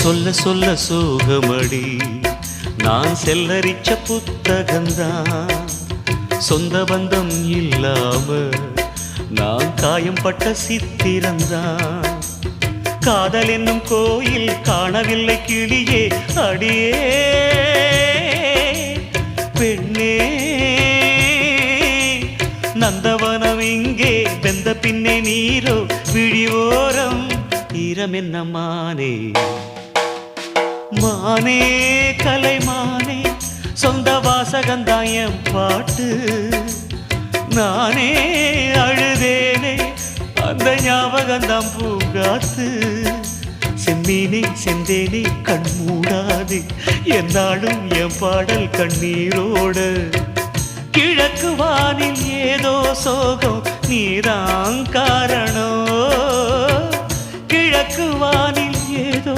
சொல்ல சொல்ல சோகமடி நான் செல்லரிச்ச புத்தகந்தான் சொந்த பந்தம் இல்லாம நான் காயம் பட்ட சித்திரந்தான் காதல் என்னும் கோயில் காணவில்லை கிளியே அடியே பெண்ணே நந்தவனம் இங்கே வெந்த பின்னே நீரோ விழிவோரம் ஈரம் என்ன மானே மானே கலைமானே சொந்த வாசகந்தாயம் பாட்டு நானே அழுதேனே அந்த ஞாபகந்தாம் பூங்காத்து செம்மீனே செந்தேனே கண் மூடாது என்னாலும் என் பாடல் கண்ணீரோடு கிழக்கு வானில் ஏதோ சோகம் நீதான் காரணம் கிழக்கு வானில் ஏதோ